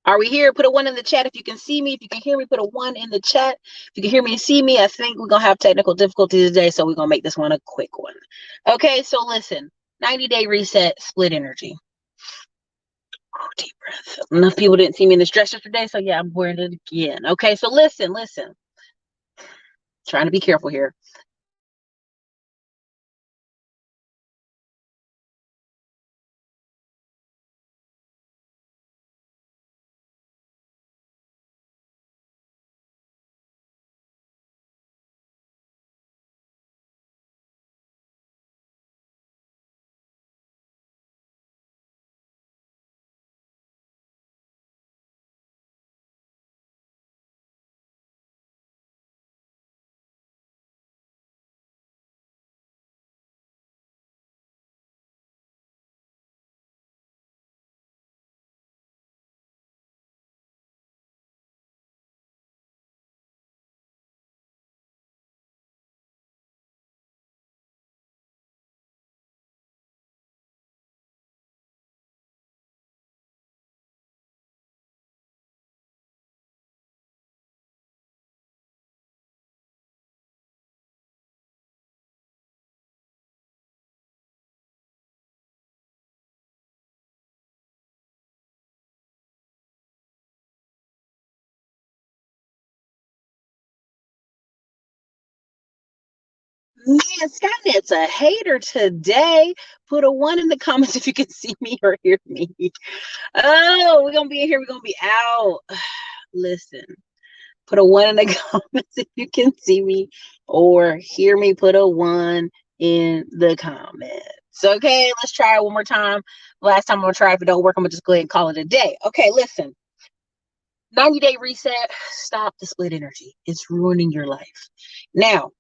Are we here? Put a 1 in the chat if you can see me. If you can hear me, put a 1 in the chat. If you can hear me and see me, I think we're going to have technical difficulties today, so we're going to make this one a quick one. Okay, so listen. 90-day reset, split energy. Oh, deep breath. Enough people didn't see me in this dress yesterday, so yeah, I'm wearing it again. Okay, so listen. Trying to be careful here. Man, Skynet's a hater today. Put a 1 in the comments if you can see me or hear me. Oh, we're going to be in here. We're going to be out. Listen, put a 1 in the comments if you can see me or hear me. Put a 1 in the comments. Okay, let's try it one more time. Last time I'm going to try. If it don't work, I'm going to just go ahead and call it a day. Okay, listen. 90-day reset. Stop the split energy. It's ruining your life. Now,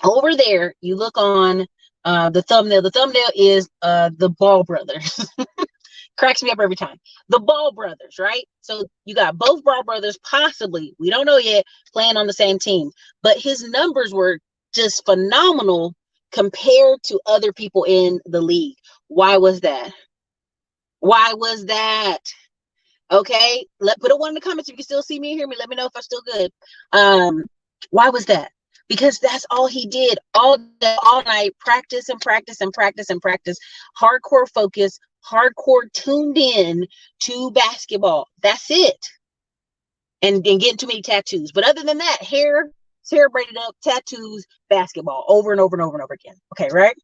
over there, you look on the thumbnail. The thumbnail is the Ball brothers. Cracks me up every time. The Ball brothers, right? So you got both Ball brothers, possibly, we don't know yet, playing on the same team. But his numbers were just phenomenal compared to other people in the league. Why was that? Why was that? Okay, put a 1 in the comments if you can still see me and hear me. Let me know if I'm still good. Why was that? Because that's all he did all day, all night, practice and practice and practice and practice, hardcore focus, hardcore tuned in to basketball. That's it. And getting too many tattoos. But other than that, hair braided up, tattoos, basketball, over and over and over and over again. Okay, right?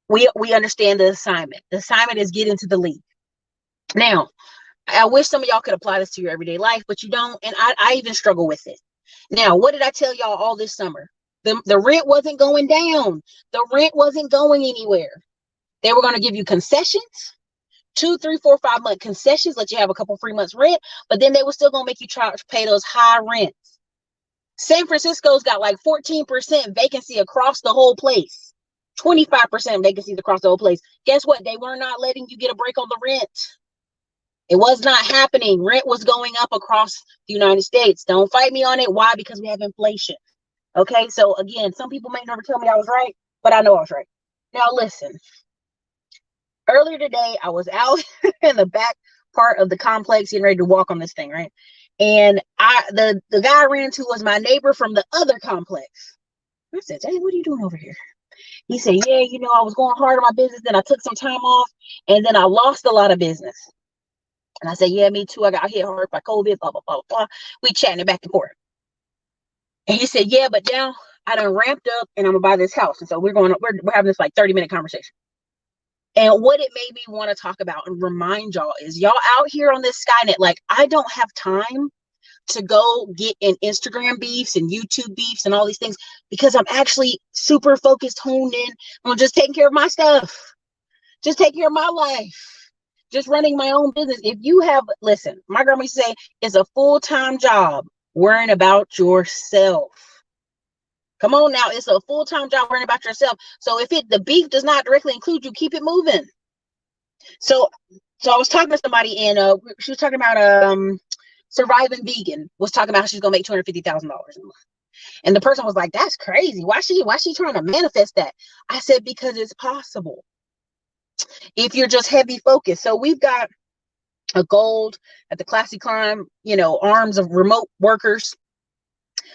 We understand the assignment. The assignment is get into the league. Now, I wish some of y'all could apply this to your everyday life, but you don't. And I even struggle with it. Now, what did I tell y'all all this summer? The rent wasn't going down. The rent wasn't going anywhere. They were going to give you concessions, 2, 3, 4, 5 month concessions, let you have a couple free months rent, but then they were still going to make you pay those high rents. San Francisco's got like 14% vacancy across the whole place, 25% vacancies across the whole place. Guess what? They were not letting you get a break on the rent. It was not happening. Rent was going up across the United States. Don't fight me on it. Why? Because we have inflation. Okay, so again, some people may never tell me I was right, but I know I was right. Now listen, earlier today, I was out in the back part of the complex getting ready to walk on this thing, right? And the guy I ran into was my neighbor from the other complex. I said, hey, what are you doing over here? He said, yeah, I was going hard on my business, then I took some time off, and then I lost a lot of business. And I said, yeah, me too. I got hit hard by COVID, blah, blah, blah, blah. We chatting back and forth. And he said, yeah, but now I done ramped up and I'm gonna buy this house. And so we're having this like 30-minute conversation. And what it made me want to talk about and remind y'all is y'all out here on this Skynet, like I don't have time to go get in Instagram beefs and YouTube beefs and all these things because I'm actually super focused, honed in on just taking care of my stuff, just taking care of my life, just running my own business. If you have, listen, my grandma used to say, it's a full-time job worrying about yourself. Come on now, it's a full-time job worrying about yourself. So if the beef does not directly include you, keep it moving. So I was talking to somebody and she was talking about Surviving Vegan, was talking about how she's gonna make $250,000 a month. And the person was like, that's crazy. Why she trying to manifest that? I said, because it's possible if you're just heavy focused. So we've got a gold at the Classy Climb, arms of remote workers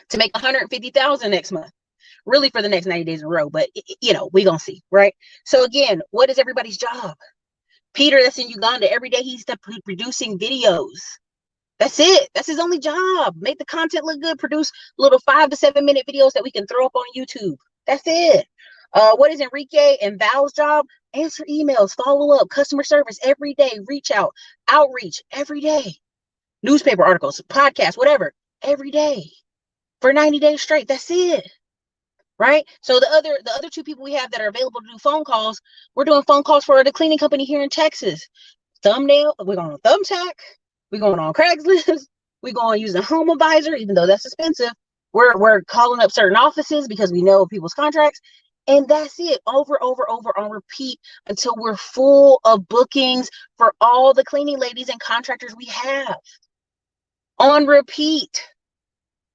to make 150,000 next month, really for the next 90 days in a row. But we gonna see, right? So again, what is everybody's job? Peter, that's in Uganda, every day he's producing videos. That's it. That's his only job. Make the content look good. Produce little 5 to 7 minute videos that we can throw up on YouTube. That's it. What is Enrique and Val's job? Answer emails, follow up, customer service every day, reach out, outreach every day, newspaper articles, podcasts, whatever, every day for 90 days straight. That's it. Right? So the other two people we have that are available to do phone calls, we're doing phone calls for the cleaning company here in Texas. Thumbnail, we're going on Thumbtack, we're going on Craigslist, we're going using Home Advisor, even though that's expensive. We're calling up certain offices because we know people's contracts. And that's it, over on repeat until we're full of bookings for all the cleaning ladies and contractors we have. On repeat.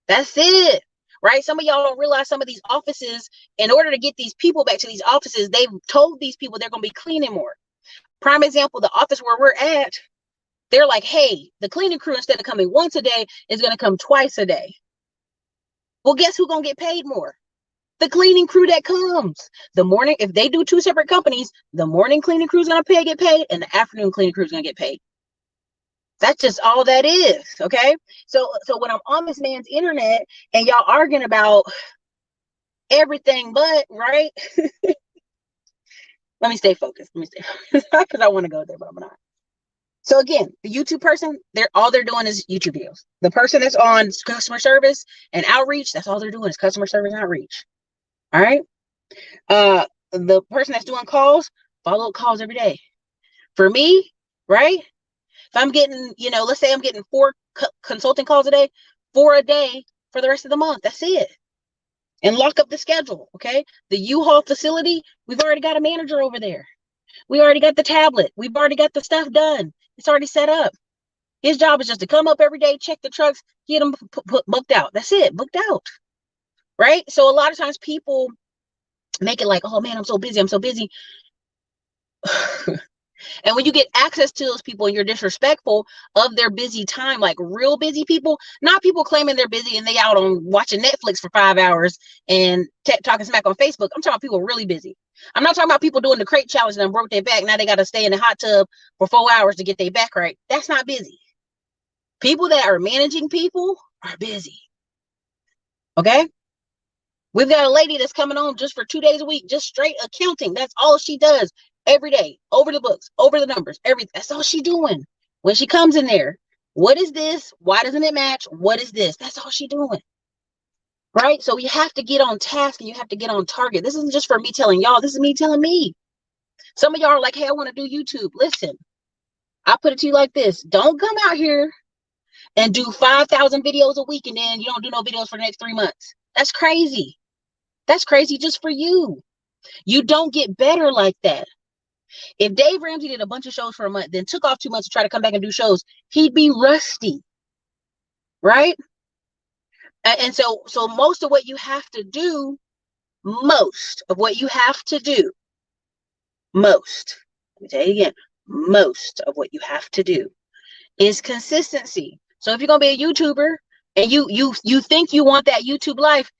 That's it. Right? Some of y'all don't realize some of these offices, in order to get these people back to these offices, they've told these people they're going to be cleaning more. Prime example, the office where we're at, they're like, hey, the cleaning crew, instead of coming once a day, is going to come twice a day. Well, guess who's going to get paid more? The cleaning crew that comes. The morning, if they do two separate companies, the morning cleaning crew is going to get paid, and the afternoon cleaning crew is going to get paid. That's just all that is, okay? So when I'm on this man's internet and y'all arguing about everything but, right? Let me stay focused. Because I want to go there, but I'm not. So again, the YouTube person, all they're doing is YouTube videos. The person that's on customer service and outreach, that's all they're doing is customer service and outreach. All right? The person that's doing calls, follow-up calls every day. For me, right? If I'm getting, let's say I'm getting 4 consulting calls a day, 4 a day for the rest of the month. That's it. And lock up the schedule, okay? The U-Haul facility, we've already got a manager over there. We already got the tablet. We've already got the stuff done. It's already set up. His job is just to come up every day, check the trucks, get them booked out. That's it, booked out, right? So a lot of times people make it like, oh man, I'm so busy. And when you get access to those people and you're disrespectful of their busy time, like real busy people, not people claiming they're busy and they out on watching Netflix for 5 hours and talking smack on Facebook. I'm talking about people really busy. I'm not talking about people doing the crate challenge and broke their back. Now they got to stay in the hot tub for 4 hours to get their back right. That's not busy. People that are managing people are busy. Okay? We've got a lady that's coming on just for 2 days a week, just straight accounting. That's all she does. Every day, over the books, over the numbers, everything. That's all she doing. When she comes in there, what is this? Why doesn't it match? What is this? That's all she doing. Right? So you have to get on task and you have to get on target. This isn't just for me telling y'all. This is me telling me. Some of y'all are like, hey, I want to do YouTube. Listen, I put it to you like this. Don't come out here and do 5,000 videos a week and then you don't do no videos for the next 3 months. That's crazy. That's crazy just for you. You don't get better like that. If Dave Ramsey did a bunch of shows for a month, then took off 2 months to try to come back and do shows, he'd be rusty, right? And so most of what you have to do, let me tell you again, most of what you have to do is consistency. So if you're gonna be a YouTuber and you think you want that YouTube life,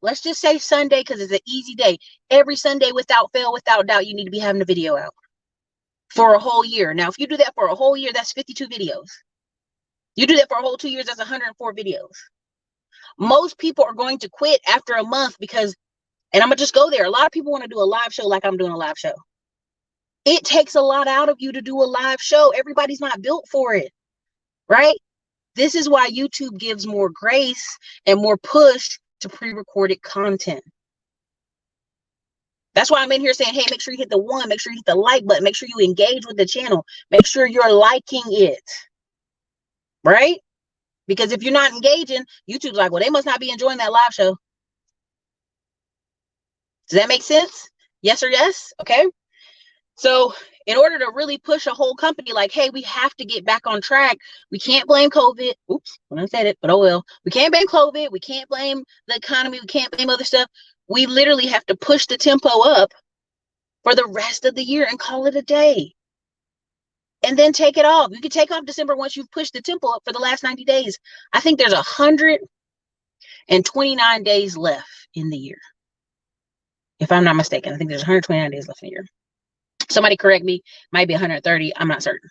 let's just say Sunday, because it's an easy day, every Sunday without fail, without doubt, you need to be having a video out for a whole year. Now, if you do that for a whole year, that's 52 videos. You do that for a whole 2 years, that's 104 videos. Most people are going to quit after a month because, and I'm gonna just go there, a lot of people want to do a live show like I'm doing a live show. It takes a lot out of you to do a live show. Everybody's not built for it, right? This is why YouTube gives more grace and more push to pre-recorded content. That's why I'm in here saying, hey, make sure you hit the 1, make sure you hit the like button, make sure you engage with the channel, make sure you're liking it, right? Because if you're not engaging, YouTube's like, well, they must not be enjoying that live show. Does that make sense? Yes or yes? Okay. So in order to really push a whole company like, hey, we have to get back on track. We can't blame COVID. Oops, when I said it, but oh well. We can't blame COVID. We can't blame the economy. We can't blame other stuff. We literally have to push the tempo up for the rest of the year and call it a day. and then take it off. You can take off December once you've pushed the tempo up for the last 90 days. I think there's 129 days left in the year. If I'm not mistaken, I think there's 129 days left in the year. Somebody correct me, might be 130, I'm not certain.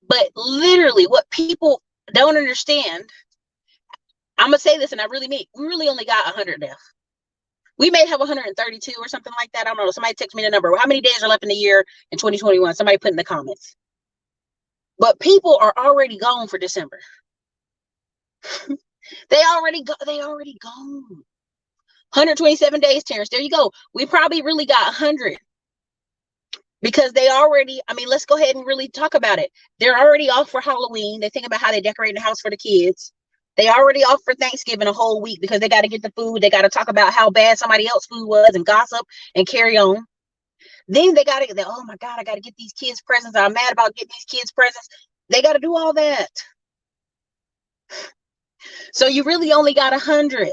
But literally what people don't understand, I'm going to say this and I really mean, we really only got 100 left. We may have 132 or something like that. I don't know. Somebody text me the number. How many days are left in the year in 2021? Somebody put in the comments. But people are already gone for December. They already gone. 127 days, Terrence. There you go. We probably really got 100. Because they already, I mean, let's go ahead and really talk about it. They're already off for Halloween. They think about how they decorate the house for the kids. They already off for Thanksgiving a whole week because they got to get the food. They got to talk about how bad somebody else's food was and gossip and carry on. Then they got to get, oh my God, I got to get these kids presents. I'm mad about getting these kids presents. They got to do all that. So you really only got 100.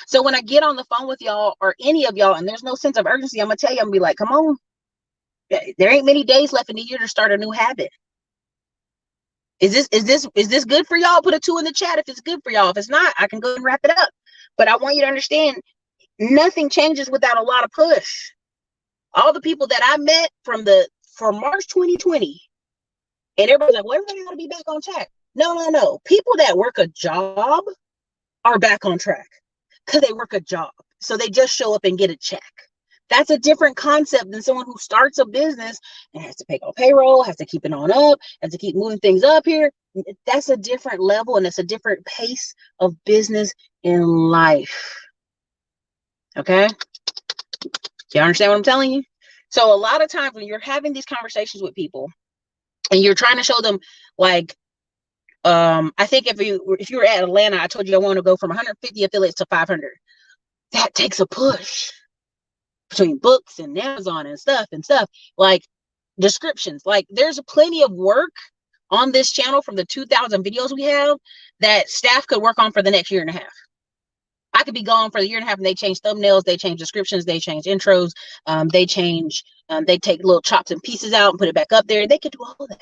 So when I get on the phone with y'all or any of y'all and there's no sense of urgency, I'm going to tell you, I'm going to be like, come on. There ain't many days left in the year to start a new habit. Is this good for y'all? Put a 2 in the chat if it's good for y'all. If it's not, I can go and wrap it up. But I want you to understand, nothing changes without a lot of push. All the people that I met from March 2020, and everybody's like, well, everybody got to be back on track. No. People that work a job are back on track because they work a job. So they just show up and get a check. That's a different concept than someone who starts a business and has to pay on payroll, has to keep it on up, has to keep moving things up here. That's a different level and it's a different pace of business in life. Okay? You understand what I'm telling you? So a lot of times when you're having these conversations with people and you're trying to show them, like, I think if you were at Atlanta, I told you I want to go from 150 affiliates to 500. That takes a push. Between books and Amazon and stuff, like descriptions, like there's plenty of work on this channel from the 2,000 videos we have that staff could work on for the next year and a half. I could be gone for a year and a half and they change thumbnails, they change descriptions, they change intros, they take little chops and pieces out and put it back up there. They could do all that.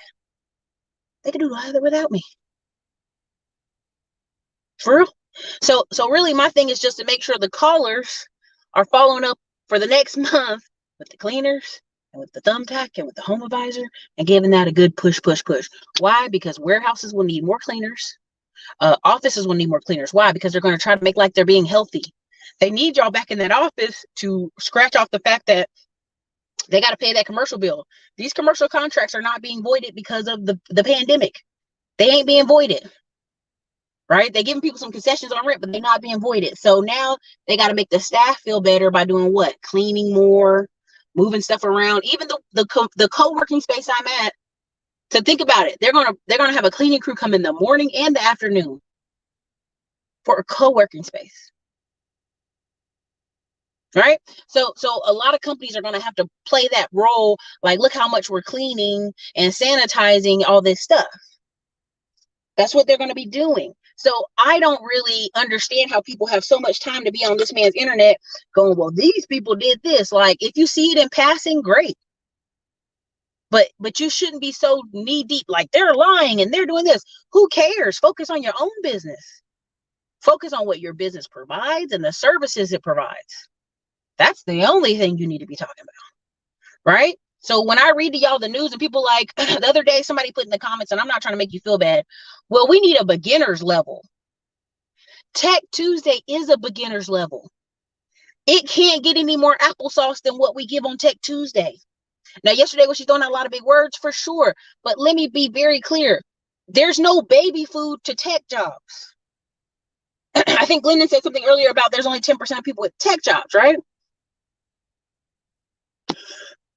They could do all that without me. For real. So really my thing is just to make sure the callers are following up for the next month with the cleaners and with the thumbtack and with the home advisor and giving that a good push. Why? Because warehouses will need more cleaners. Offices will need more cleaners. Why? Because they're going to try to make like they're being healthy. They need y'all back in that office to scratch off the fact that they got to pay that commercial bill. These commercial contracts are not being voided because of the pandemic. They ain't being voided. Right? They're giving people some concessions on rent, but they're not being voided. So now they got to make the staff feel better by doing what? Cleaning more, moving stuff around. Even the co-working space I'm at, to think about it, they're gonna have a cleaning crew come in the morning and the afternoon for a co-working space. Right? So a lot of companies are gonna have to play that role, like look how much we're cleaning and sanitizing all this stuff. That's what they're gonna be doing. So I don't really understand how people have so much time to be on this man's internet going, well, these people did this. Like, if you see it in passing, great. But you shouldn't be so knee deep, like they're lying and they're doing this. Who cares? Focus on your own business. Focus on what your business provides and the services it provides. That's the only thing you need to be talking about. Right? So when I read to y'all the news and people like the other day, somebody put in the comments, and I'm not trying to make you feel bad. Well, we need a beginner's level. Tech Tuesday is a beginner's level. It can't get any more applesauce than what we give on Tech Tuesday. Now, yesterday was she throwing out a lot of big words for sure, but let me be very clear. There's no baby food to tech jobs. I think Glendon said something earlier about there's only 10% of people with tech jobs, right?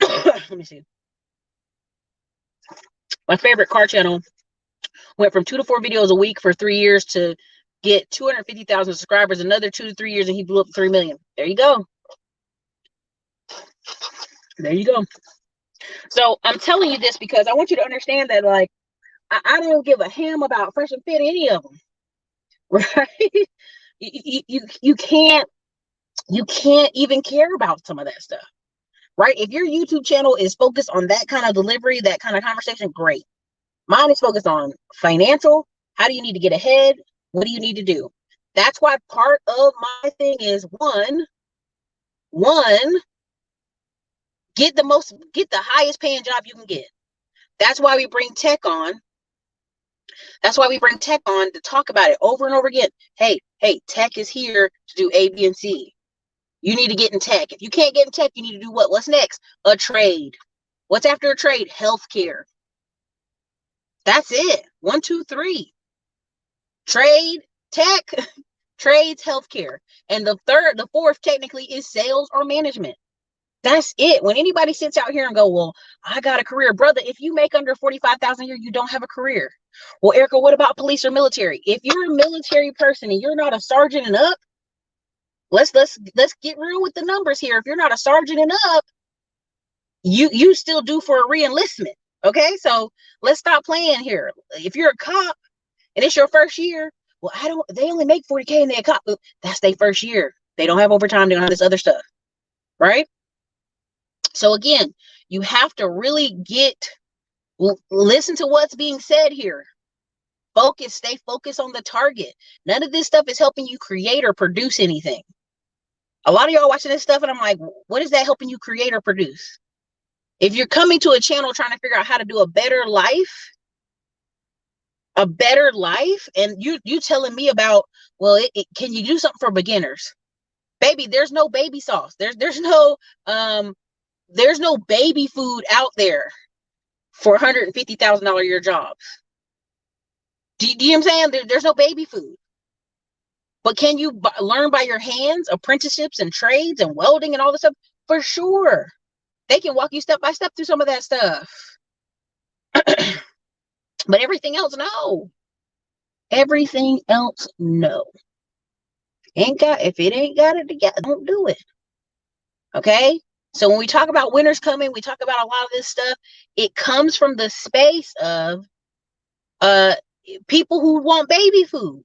Let me see. My favorite car channel went from 2 to 4 videos a week for 3 years to get 250,000 subscribers, another 2 to 3 years, and he blew up 3 million. There you go. There you go. So I'm telling you this because I want you to understand that, like, I don't give a ham about Fresh and Fit, any of them, right? You can't even care about some of that stuff. right? If your YouTube channel is focused on that kind of delivery, that kind of conversation, great. Mine is focused on financial. How do you need to get ahead? What do you need to do? That's why part of my thing is one, get the highest paying job you can get. That's why we bring tech on. That's why we bring tech on to talk about it over and over again. Hey, tech is here to do A, B, and C. You need to get in tech. If you can't get in tech, you need to do what? What's next? A trade. What's after a trade? Healthcare. That's it. 1, 2, 3. Trade, tech, trades, healthcare. And the fourth technically is sales or management. That's it. When anybody sits out here and go, well, I got a career, brother, if you make under 45,000 a year, you don't have a career. Well, Erica, what about police or military? If you're a military person and you're not a sergeant and up, let's get real with the numbers here. If you're not a sergeant and up, you still due for a re-enlistment. Okay, so let's stop playing here. If you're a cop and it's your first year, well, they only make 40K and they're a cop. That's their first year. They don't have overtime, they don't have this other stuff, right? So again, you have to really listen to what's being said here. Stay focused on the target. None of this stuff is helping you create or produce anything. A lot of y'all watching this stuff and I'm like, what is that helping you create or produce? If you're coming to a channel trying to figure out how to do a better life, and you telling me about, well, can you do something for beginners? Baby, there's no baby sauce. There's no baby food out there for $150,000 a year jobs. Do you know what I'm saying? There's no baby food. But can you learn by your hands, apprenticeships and trades and welding and all this stuff? For sure. They can walk you step by step through some of that stuff. But everything else, no. Everything else, no. If it ain't got it together, don't do it. Okay? So when we talk about winners coming, we talk about a lot of this stuff. It comes from the space of people who want baby food.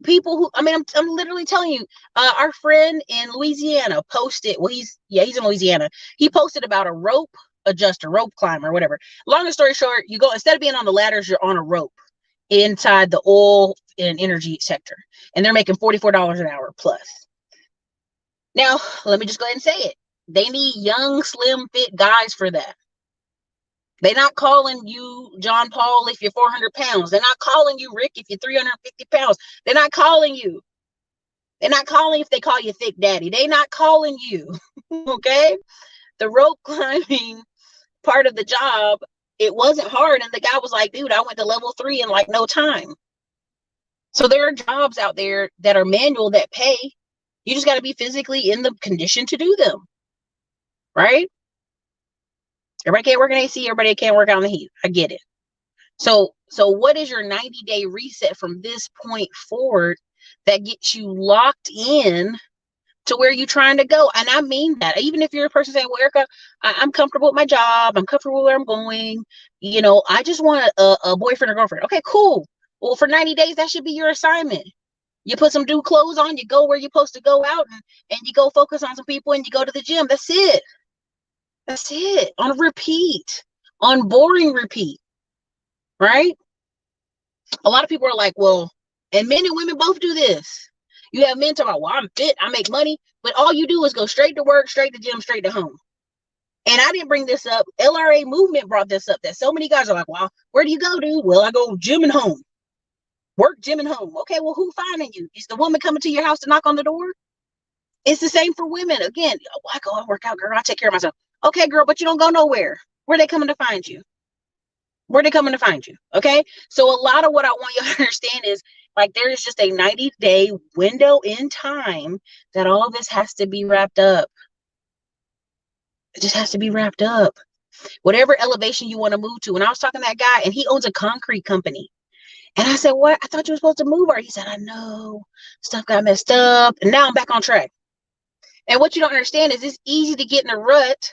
People who, I mean, I'm literally telling you, our friend in Louisiana posted, well, he's in Louisiana. He posted about a rope adjuster, rope climber, whatever. Long story short, you go, instead of being on the ladders, you're on a rope inside the oil and energy sector. And they're making $44 an hour plus. Now, let me just go ahead and say it. They need young, slim, fit guys for that. They're not calling you John Paul if you're 400 pounds. They're not calling you Rick if you're 350 pounds. They're not calling you. They're not calling if they call you Thick Daddy. They're not calling you. Okay? The rope climbing part of the job, it wasn't hard. And the guy was like, dude, I went to level 3 in like no time. So there are jobs out there that are manual that pay. You just got to be physically in the condition to do them. Right? Everybody can't work in AC. Everybody can't work out in the heat. I get it. So what is your 90-day reset from this point forward that gets you locked in to where you're trying to go? And I mean that. Even if you're a person saying, well, Erica, I'm comfortable with my job. I'm comfortable where I'm going. You know, I just want a boyfriend or girlfriend. Okay, cool. Well, for 90 days, that should be your assignment. You put some new clothes on, you go where you're supposed to go out, and you go focus on some people, and you go to the gym. That's it. That's it. On repeat. On boring repeat. Right? A lot of people are like, well, and men and women both do this. You have men talking about, well, I'm fit, I make money, but all you do is go straight to work, straight to gym, straight to home. And I didn't bring this up. LRA movement brought this up, that so many guys are like, well, where do you go, dude? Well, I go gym and home. Work, gym, and home. Okay, well, who finding you? Is the woman coming to your house to knock on the door? It's the same for women. Again, I go, I work out, girl. I take care of myself. Okay, girl, but you don't go nowhere. Where are they coming to find you? Where are they coming to find you? Okay, so a lot of what I want you to understand is, like, there is just a 90-day window in time that all of this has to be wrapped up. It just has to be wrapped up. Whatever elevation you want to move to. And I was talking to that guy, and he owns a concrete company. And I said, what? I thought you were supposed to move her. He said, I know. Stuff got messed up. And now I'm back on track. And what you don't understand is it's easy to get in a rut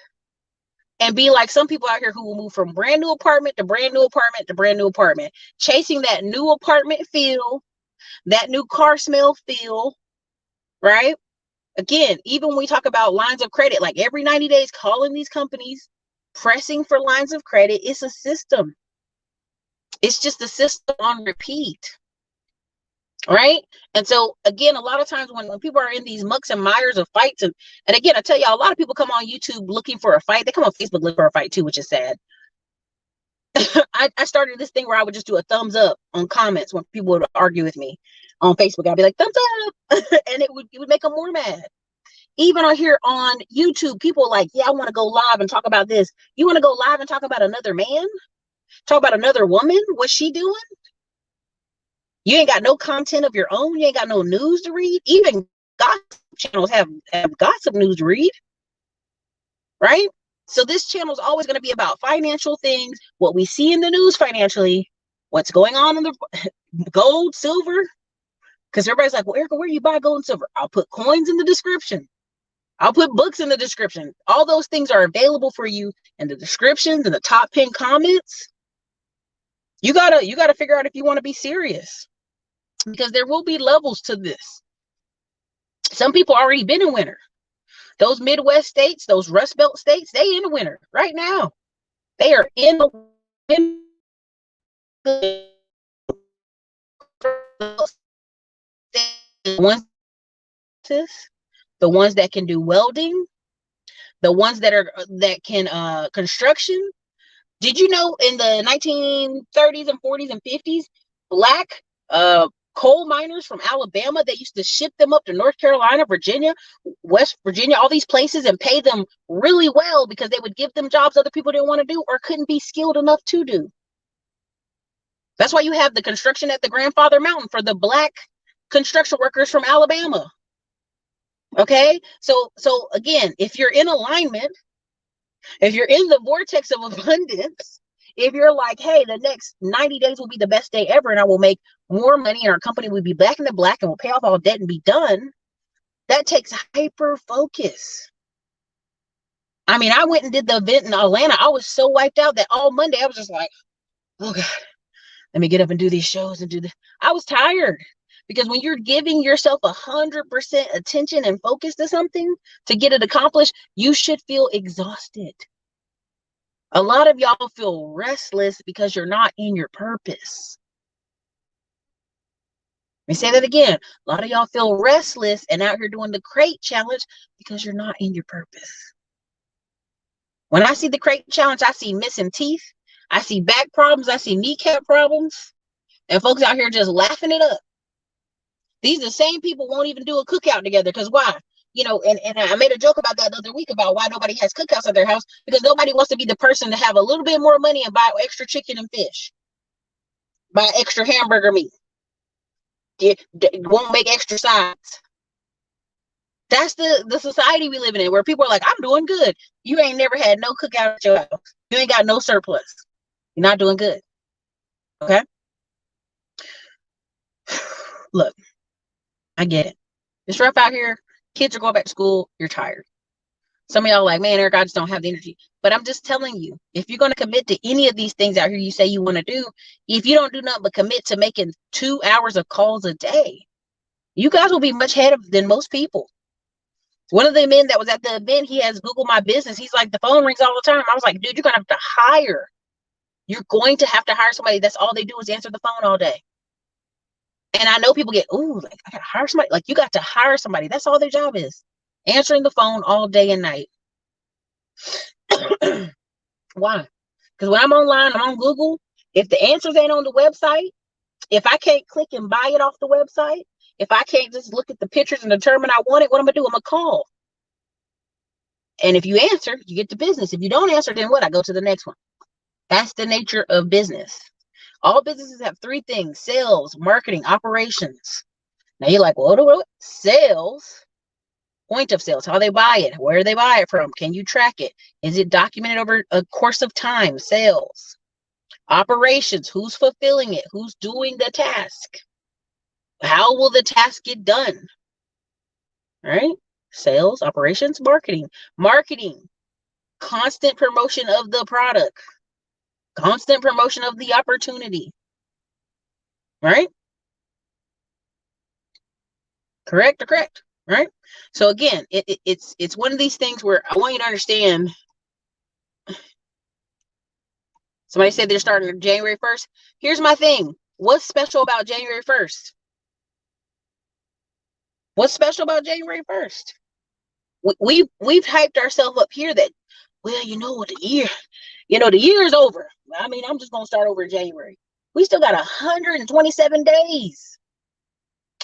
and be like some people out here who will move from brand new apartment to brand new apartment to brand new apartment, chasing that new apartment feel, that new car smell feel, right? Again, even when we talk about lines of credit, like every 90 days, calling these companies, pressing for lines of credit, it's a system. It's just a system on repeat. Right? And so again, a lot of times when people are in these mucks and mires of fights, and again, I tell y'all, a lot of people come on YouTube looking for a fight. They come on Facebook looking for a fight too, which is sad. I started this thing where I would just do a thumbs up on comments when people would argue with me on Facebook. I'd be like, thumbs up, and it would make them more mad. Even on here on YouTube, people are like, yeah, I want to go live and talk about this. You want to go live and talk about another man? Talk about another woman? What's she doing? You ain't got no content of your own. You ain't got no news to read. Even gossip channels have gossip news to read, right? So this channel is always going to be about financial things, what we see in the news financially, what's going on in the gold, silver. Because everybody's like, well, Erica, where do you buy gold and silver? I'll put coins in the description. I'll put books in the description. All those things are available for you in the descriptions and the top pinned comments. You gotta figure out if you want to be serious, because there will be levels to this. Some people already been in winter. Those Midwest states, those Rust Belt states, they in the winter right now. They are in the the ones that can do welding, the ones that can construction. Did you know in the 1930s and 40s and 50s, black coal miners from Alabama, they used to ship them up to North Carolina, Virginia, West Virginia, all these places, and pay them really well because they would give them jobs other people didn't want to do or couldn't be skilled enough to do. That's why you have the construction at the Grandfather Mountain for the black construction workers from Alabama. Okay, so again, if you're in alignment, if you're in the vortex of abundance, if you're like, hey, the next 90 days will be the best day ever and I will make more money and our company will be back in the black and we'll pay off all debt and be done, that takes hyper focus. I mean, I went and did the event in Atlanta. I was so wiped out that all Monday I was just like, oh God, let me get up and do these shows and do this. I was tired. Because when you're giving yourself 100% attention and focus to something to get it accomplished, you should feel exhausted. A lot of y'all feel restless because you're not in your purpose. Let me say that again. A lot of y'all feel restless and out here doing the crate challenge because you're not in your purpose. When I see the crate challenge, I see missing teeth. I see back problems. I see kneecap problems. And folks out here just laughing it up. These are the same people won't even do a cookout together. Because why? You know, and I made a joke about that the other week about why nobody has cookouts at their house, because nobody wants to be the person to have a little bit more money and buy extra chicken and fish, buy extra hamburger meat, won't make extra sides. That's the society we live in where people are like, I'm doing good. You ain't never had no cookout at your house. You ain't got no surplus. You're not doing good. Okay? Look, I get it. It's rough out here. Kids are going back to school. You're tired. Some of y'all are like, man, Eric, I just don't have the energy. But I'm just telling you, if you're going to commit to any of these things out here you say you want to do, if you don't do nothing but commit to making 2 hours of calls a day, you guys will be much ahead than most people. One of the men that was at the event, he has Google My Business. He's like, the phone rings all the time. I was like, dude, you're going to have to hire. You're going to have to hire somebody. That's all they do is answer the phone all day. And I know people get, ooh, like, I got to hire somebody. Like, you got to hire somebody. That's all their job is. Answering the phone all day and night. Why? Because when I'm online, I'm on Google. If the answers ain't on the website, if I can't click and buy it off the website, if I can't just look at the pictures and determine I want it, what I'm going to do? I'm going to call. And if you answer, you get the business. If you don't answer, then what? I go to the next one. That's the nature of business. All businesses have 3 things: sales, marketing, operations. Now you're like, well, what? Sales, point of sales, how they buy it, where they buy it from, can you track it? Is it documented over a course of time? Sales. Operations, who's fulfilling it? Who's doing the task? How will the task get done? All right? Sales, operations, marketing. Marketing, constant promotion of the product, constant promotion of the opportunity. Right? Correct or correct? right? So again, it's one of these things where I want you to understand. Somebody said they're starting January 1st. Here's my thing. What's special about January 1st? What's special about January 1st? We've hyped ourselves up here that, well, the year is over. I mean, I'm just gonna start over in January. We still got 127 days.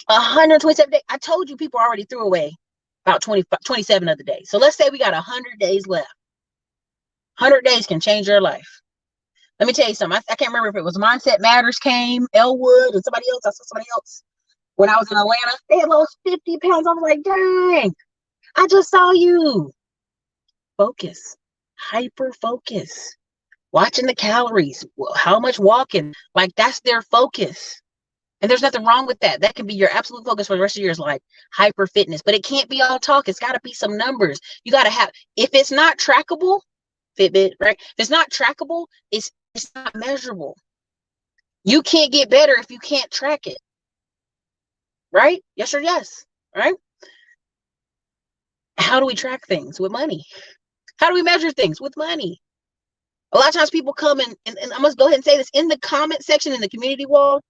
127 days. I told you people already threw away about 27 of the days. So let's say we got 100 days left. 100 days can change your life. Let me tell you something. I can't remember if it was Mindset Matters came, Elwood, and somebody else. I saw somebody else when I was in Atlanta. They had lost 50 pounds. I was like, dang, I just saw you. Focus, hyper focus, watching the calories, how much walking, like that's their focus. And there's nothing wrong with that. That can be your absolute focus for the rest of your life, hyper fitness. But it can't be all talk. It's got to be some numbers. You got to have, if it's not trackable, Fitbit, right? If it's not trackable, it's not measurable. You can't get better if you can't track it. Right? Yes or yes. Right? How do we track things? With money. How do we measure things? With money. A lot of times people come and I must go ahead and say this in the comment section, in the community wall.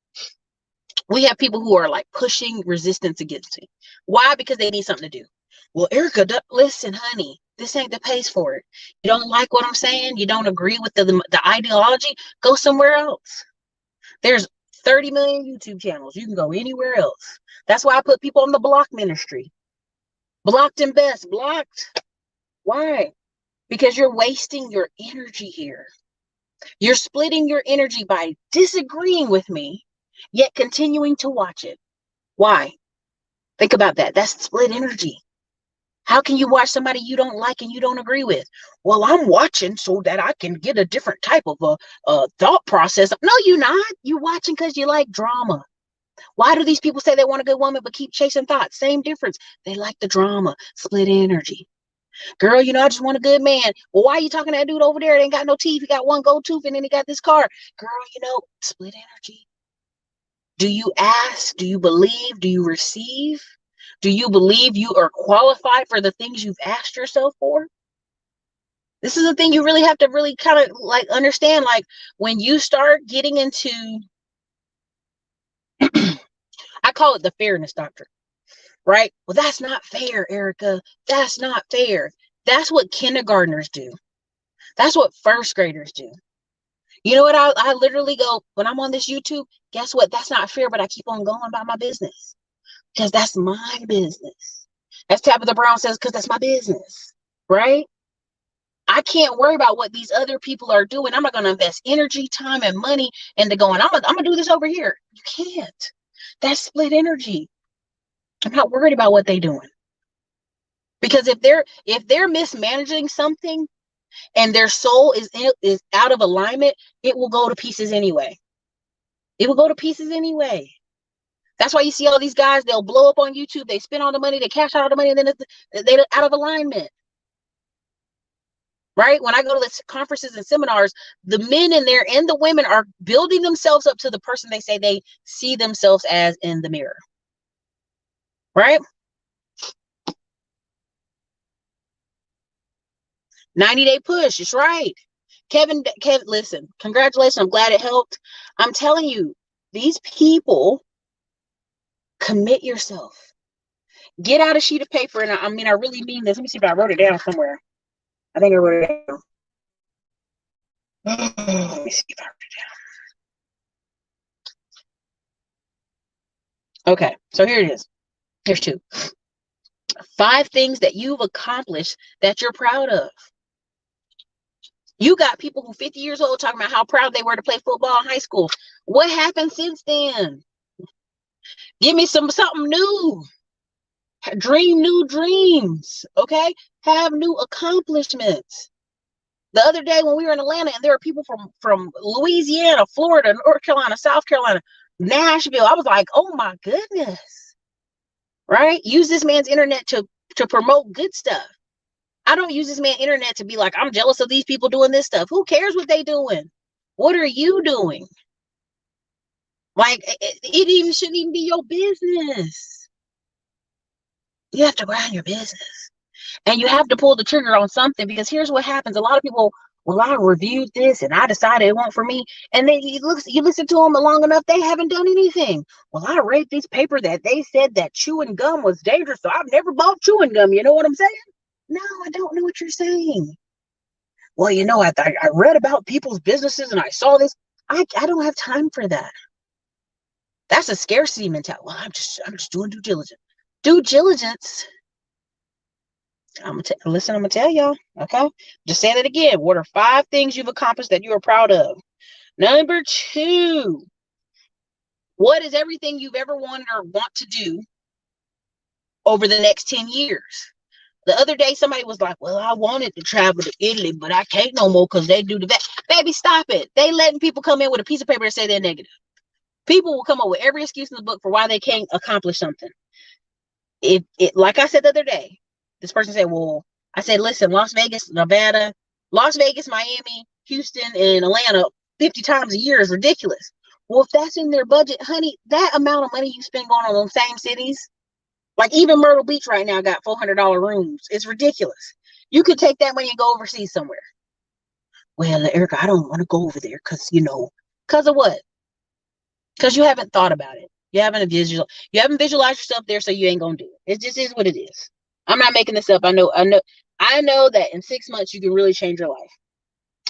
We have people who are like pushing resistance against it. Why? Because they need something to do. Well, Erica, listen, honey, this ain't the pace for it. You don't like what I'm saying? You don't agree with the ideology? Go somewhere else. There's 30 million YouTube channels. You can go anywhere else. That's why I put people on the block ministry. Blocked and best. Blocked. Why? Because you're wasting your energy here. You're splitting your energy by disagreeing with me, yet continuing to watch it. Why? Think about that. That's split energy. How can you watch somebody you don't like and you don't agree with? Well, I'm watching so that I can get a different type of a thought process. No, you're not. You're watching because you like drama. Why do these people say they want a good woman but keep chasing thoughts? Same difference. They like the drama, split energy. Girl, I just want a good man. Well, why are you talking to that dude over there? They ain't got no teeth. He got one gold tooth and then he got this car. Girl, split energy. Do you ask? Do you believe? Do you receive? Do you believe you are qualified for the things you've asked yourself for? This is the thing you really have to really kind of like understand. Like when you start getting into, I call it the fairness doctrine, right? Well, that's not fair, Erica. That's not fair. That's what kindergartners do. That's what first graders do. You know what? I literally go, when I'm on this YouTube, guess what? That's not fair, but I keep on going about my business. Because that's my business. As Tabitha Brown says, because that's my business, right? I can't worry about what these other people are doing. I'm not going to invest energy, time, and money into going, I'm gonna do this over here. You can't. That's split energy. I'm not worried about what they're doing. Because if they're mismanaging something and their soul is out of alignment, it will go to pieces anyway. It will go to pieces anyway. That's why you see all these guys, they'll blow up on YouTube, they spend all the money, they cash out all the money, and then they're out of alignment. Right? When I go to the conferences and seminars, the men in there and the women are building themselves up to the person they say they see themselves as in the mirror. Right? 90-day push. It's right. Kevin, listen, congratulations. I'm glad it helped. I'm telling you, these people, commit yourself. Get out a sheet of paper. And I really mean this. Let me see if I wrote it down somewhere. I think I wrote it down. Let me see if I wrote it down. Okay, so here it is. Here's 2. 5 things that you've accomplished that you're proud of. You got people who 50 years old talking about how proud they were to play football in high school. What happened since then? Give me something new. Dream new dreams, okay? Have new accomplishments. The other day when we were in Atlanta and there were people from Louisiana, Florida, North Carolina, South Carolina, Nashville, I was like, oh my goodness, right? Use this man's internet to promote good stuff. I don't use this man's internet to be like, I'm jealous of these people doing this stuff. Who cares what they doing? What are you doing? Like, it even shouldn't even be your business. You have to grind your business. And you have to pull the trigger on something, because here's what happens. A lot of people, well, I reviewed this and I decided it wasn't for me. And then you listen to them long enough, they haven't done anything. Well, I read this paper that they said that chewing gum was dangerous, so I've never bought chewing gum. You know what I'm saying? No, I don't know what you're saying. Well, I read about people's businesses and I saw this. I don't have time for that. That's a scarcity mentality. Well, I'm just doing due diligence. Due diligence. I'm gonna tell y'all. Okay, just say that again. What are 5 things you've accomplished that you are proud of? Number 2, what is everything you've ever wanted or want to do over the next 10 years? The other day, somebody was like, well, I wanted to travel to Italy, but I can't no more because they do the baby, stop it. They letting people come in with a piece of paper and say they're negative. People will come up with every excuse in the book for why they can't accomplish something. Like I said the other day, this person said, well, I said, listen, Las Vegas, Nevada, Las Vegas, Miami, Houston, and Atlanta 50 times a year is ridiculous. Well, if that's in their budget, honey, that amount of money you spend going on those same cities, like even Myrtle Beach right now got $400 rooms. It's ridiculous. You could take that money and go overseas somewhere. Well, Erica, I don't want to go over there because, because of what? Because you haven't thought about it. You haven't visualized yourself there, so you ain't gonna do it. It just is what it is. I'm not making this up. I know that in 6 months you can really change your life.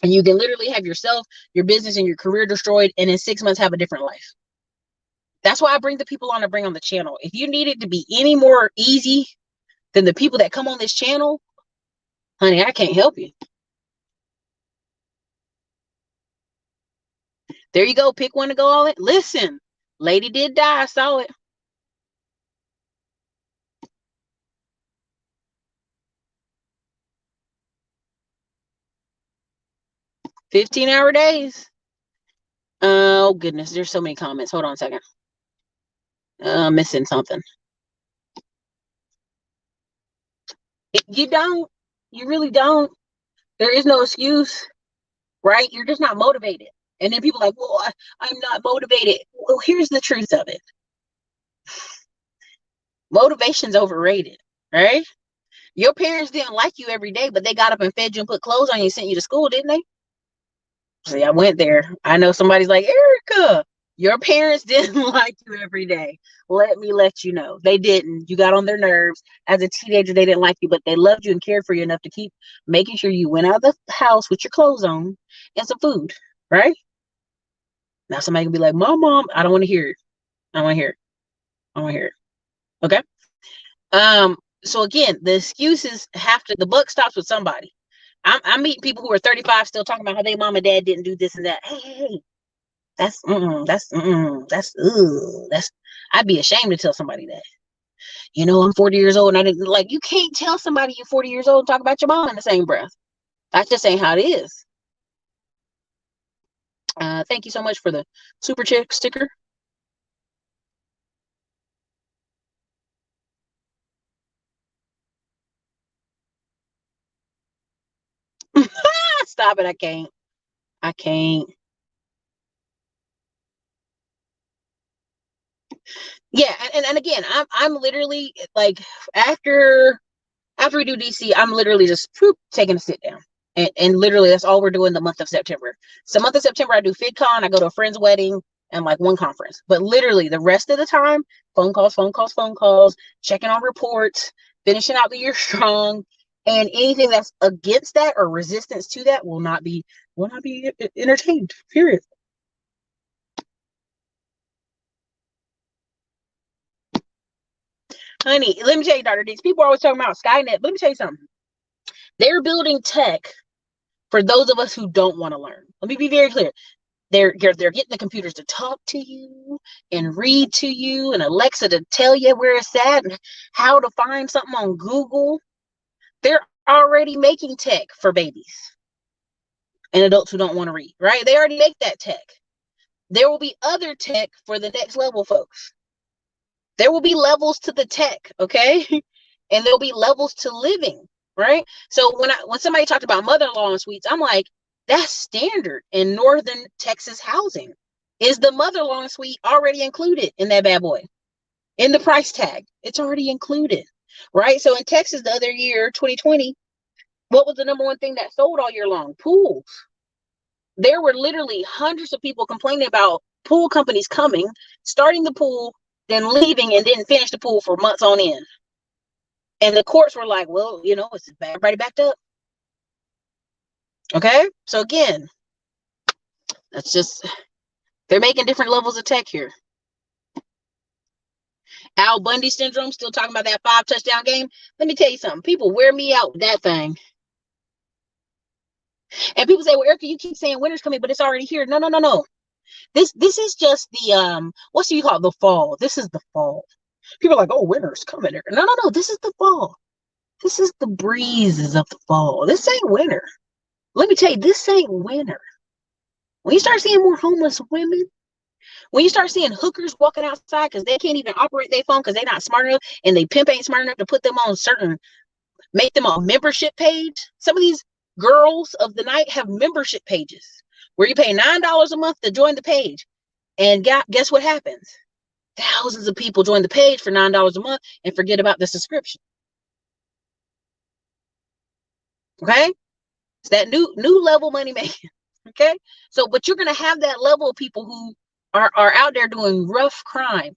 And you can literally have yourself, your business, and your career destroyed, and in 6 months have a different life. That's why I bring the people on to bring on the channel. If you need it to be any more easy than the people that come on this channel, honey, I can't help you. There you go. Pick one to go all in. Listen, lady did die. I saw it. 15-hour days. Oh, goodness. There's so many comments. Hold on a second. Missing something. You don't. You really don't. There is no excuse, right? You're just not motivated. And then people are like, well, I'm not motivated. Well, here's the truth of it. Motivation's overrated, right? Your parents didn't like you every day, but they got up and fed you and put clothes on you and sent you to school, didn't they? See, I went there. I know somebody's like, Erica, your parents didn't like you every day. Let me let you know. They didn't. You got on their nerves. As a teenager, they didn't like you, but they loved you and cared for you enough to keep making sure you went out of the house with your clothes on and some food, right? Now somebody can be like, Mom, I don't want to hear it. I don't want to hear it. I don't want to hear it. Okay. So again, the excuses the buck stops with somebody. I'm meeting people who are 35 still talking about how their mom and dad didn't do this and that. Hey, that's I'd be ashamed to tell somebody that. I'm 40 years old and I didn't like. You can't tell somebody you're 40 years old and talk about your mom in the same breath. That just ain't how it is. Thank you so much for the super chick sticker. Stop it. I can't. Yeah, and again, I'm literally like after we do DC, I'm literally just taking a sit down. And literally that's all we're doing the month of September. So month of September I do FitCon, I go to a friend's wedding and like one conference. But literally the rest of the time, phone calls, checking on reports, finishing out the year strong. And anything that's against that or resistance to that will not be entertained. Period. Honey, let me tell you, Dr. Deeks, people are always talking about Skynet, but let me tell you something. They're building tech for those of us who don't want to learn. Let me be very clear. They're getting the computers to talk to you and read to you and Alexa to tell you where it's at and how to find something on Google. They're already making tech for babies and adults who don't want to read, right? They already make that tech. There will be other tech for the next level, folks. There will be levels to the tech, okay? And there'll be levels to living, right? So when somebody talked about mother-in-law en suites, I'm like, that's standard in northern Texas housing. Is the mother-in-law en suite already included in that bad boy? In the price tag, it's already included. right? So in Texas the other year, 2020, what was the number one thing that sold all year long? Pools. There were literally hundreds of people complaining about pool companies coming, starting the pool, then leaving and didn't finish the pool for months on end. And the courts were like, well, you know, it's everybody backed up. Okay. So again, that's just, they're making different levels of tech here. Al Bundy syndrome, still talking about that 5 touchdown game. Let me tell you something. People wear me out with that thing. And people say, well, Erica, you keep saying winter's coming, but it's already here. No, no, no, no. This is just the what do you call it? The fall. This is the fall. People are like, oh, winter's coming. No, no, no. This is the fall. This is the breezes of the fall. This ain't winter. Let me tell you, this ain't winter. When you start seeing more homeless women, when you start seeing hookers walking outside because they can't even operate their phone because they're not smart enough and they pimp ain't smart enough to put them on make them a membership page. Some of these girls of the night have membership pages where you pay $9 a month to join the page. And guess what happens? Thousands of people join the page for $9 a month and forget about the subscription. Okay? It's that new level money making. Okay? So, but you're going to have that level of people who are out there doing rough crime,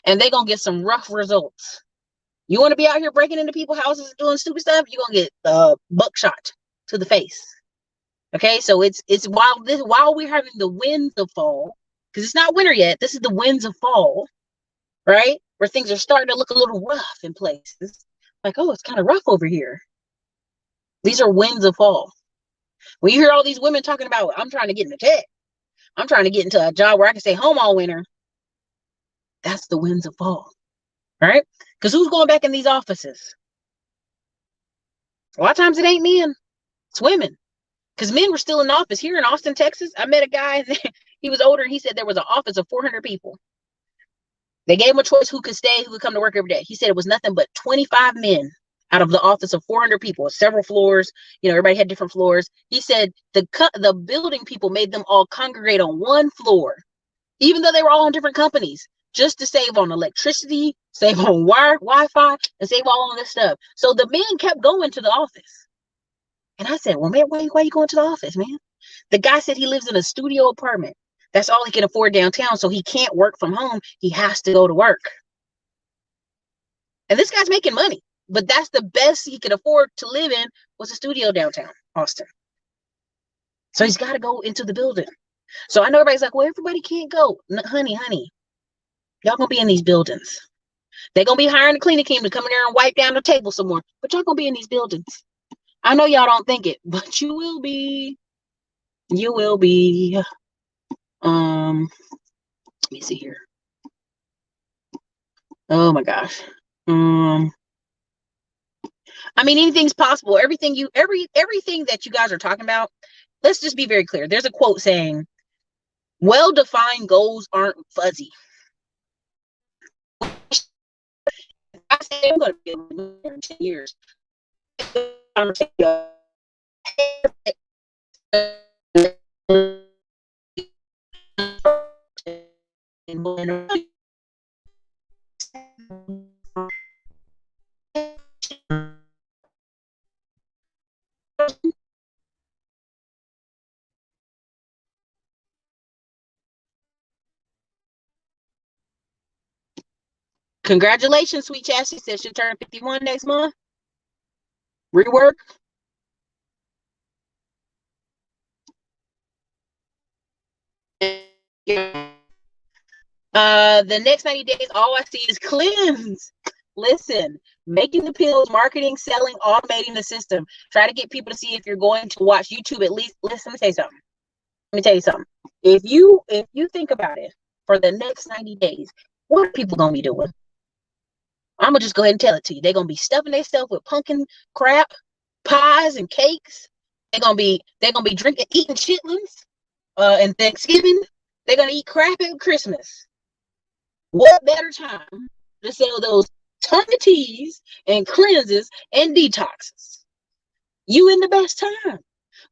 and they're going to get some rough results. You want to be out here breaking into people's houses doing stupid stuff, you're going to get buckshot to the face. Okay? So it's while we're having the winds of fall, because it's not winter yet, this is the winds of fall, right? Where things are starting to look a little rough in places. Like, oh, it's kind of rough over here. These are winds of fall. When you hear all these women talking about, I'm trying to get into tech, I'm trying to get into a job where I can stay home all winter, that's the winds of fall, right? Because who's going back in these offices? A lot of times it ain't men, it's women. Because men were still in the office. Here in Austin, Texas, I met a guy, he was older, and he said there was an office of 400 people. They gave him a choice who could stay, who could come to work every day. He said it was nothing but 25 men out of the office of 400 people, several floors. You know, everybody had different floors. He said the building people made them all congregate on one floor, even though they were all in different companies, just to save on electricity, save on Wi-Fi, and save all of this stuff. So the men kept going to the office. And I said, well, man, why are you going to the office, man? The guy said he lives in a studio apartment. That's all he can afford downtown, so he can't work from home. He has to go to work. And this guy's making money, but that's the best he could afford to live in, was a studio downtown Austin. So he's got to go into the building. So I know everybody's like, well, everybody can't go. No, honey, y'all gonna be in these buildings. They're gonna be hiring a cleaning team to come in there and wipe down the table some more, but y'all gonna be in these buildings. I know y'all don't think it, but you will be. You will be. Let me see here. Oh my gosh. I mean, anything's possible. Everything that you guys are talking about, let's just be very clear. There's a quote saying, well-defined goals aren't fuzzy. I say I'm going to be in 10 years. Congratulations, Sweet Chassis says she'll turn 51 next month. Rework. The next 90 days, all I see is cleanse. Listen, making the pills, marketing, selling, automating the system. Try to get people to see if you're going to watch YouTube at least. Listen, let me tell you something. Let me tell you something. If you think about it, for the next 90 days, what are people gonna be doing? I'm gonna just go ahead and tell it to you. They're gonna be stuffing themselves with pumpkin crap, pies and cakes. They're gonna be eating chitlins. And Thanksgiving, they're gonna eat crap at Christmas. What better time to sell those ton of teas and cleanses and detoxes? You in the best time.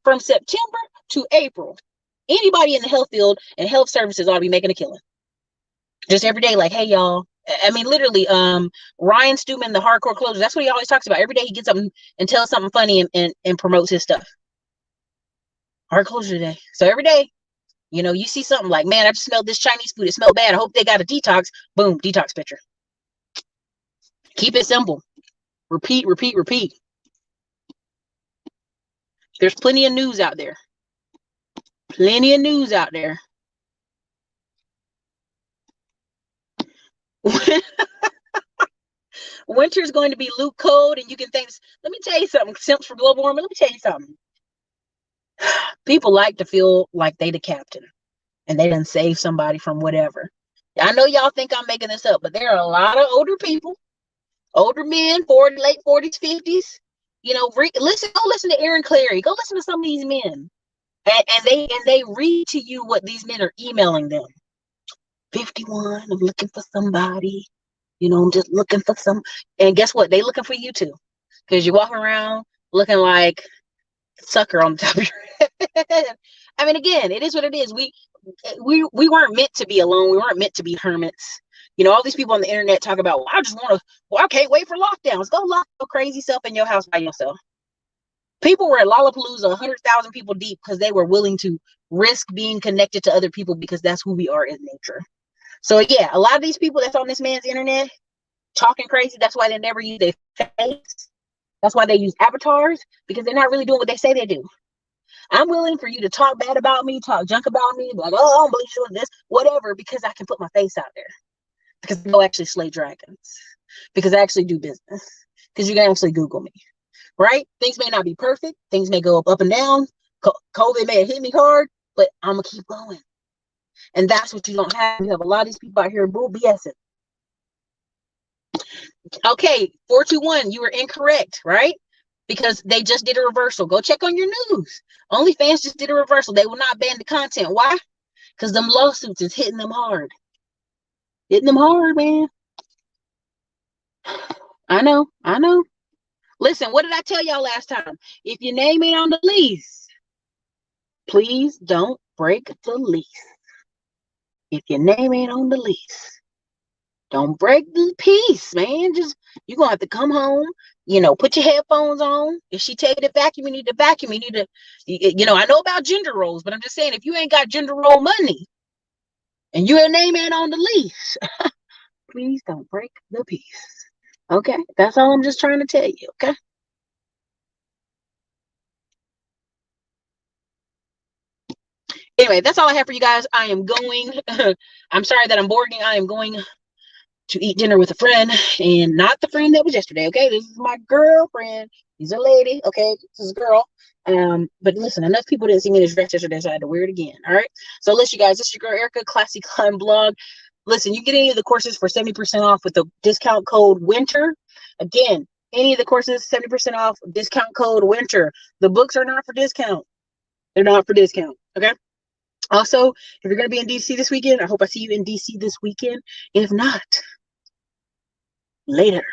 From September to April, anybody in the health field and health services ought to be making a killing. Just every day, like, hey, y'all, I mean, literally, Ryan Stewman, the hardcore closer, that's what he always talks about. Every day he gets up and tells something funny and promotes his stuff. Hard closure today. So every day, you know, you see something like, man, I just smelled this Chinese food. It smelled bad. I hope they got a detox. Boom, detox picture. Keep it simple. Repeat, repeat, repeat. There's plenty of news out there. Plenty of news out there. Winter's going to be Luke cold, and you can think, let me tell you something, simps for global warming, let me tell you something. People like to feel like they the captain, and they done save somebody from whatever. I know y'all think I'm making this up, but there are a lot of older people, older men, 40, late 40s, 50s. You know, go listen to Aaron Clarey. Go listen to some of these men. And they read to you what these men are emailing them. 51, I'm looking for somebody. You know, I'm just looking for some. And guess what? They looking for you too. Because you're walking around looking like sucker on the top of your head. I mean, again, it is what it is. We weren't meant to be alone. We weren't meant to be hermits. You know, all these people on the internet talk about, well, I can't wait for lockdowns. Go lock your crazy self in your house by yourself. People were at Lollapalooza 100,000 people deep because they were willing to risk being connected to other people because that's who we are in nature. So yeah, a lot of these people that's on this man's internet talking crazy, that's why they never use their face. That's why they use avatars, because they're not really doing what they say they do. I'm willing for you to talk bad about me, talk junk about me, like, oh, I don't believe you in this, whatever, because I can put my face out there. Because I go actually slay dragons. Because I actually do business. Because you can actually Google me. Right? Things may not be perfect. Things may go up and down. COVID may have hit me hard, but I'm going to keep going. And that's what you don't have. You have a lot of these people out here bull BSing. Okay, 421, you were incorrect, right? Because they just did a reversal. Go check on your news. OnlyFans just did a reversal. They will not ban the content. Why? Because them lawsuits is hitting them hard. Hitting them hard, man. I know. Listen, what did I tell y'all last time? If your name ain't on the lease, please don't break the lease. If your name ain't on the lease, don't break the peace, man. Just, you're going to have to come home, you know, put your headphones on. If she take it to vacuum, you need to vacuum. You need to, you know, I know about gender roles, but I'm just saying, if you ain't got gender role money and your name ain't on the lease, please don't break the peace. Okay? That's all I'm just trying to tell you, okay? Anyway, that's all I have for you guys. I am going, I'm sorry that I'm boring. I am going to eat dinner with a friend, and not the friend that was yesterday. Okay, this is my girlfriend. She's a lady. Okay, this is a girl. But listen, enough people didn't see me in this dress yesterday, so I had to wear it again. All right. So listen, you guys, this is your girl Erica, Classy Climb Blog. Listen, you get any of the courses for 70% off with the discount code WINTER. Again, any of the courses 70% off, discount code WINTER. The books are not for discount. They're not for discount. Okay. Also, if you're going to be in DC this weekend, I hope I see you in DC this weekend. If not, later.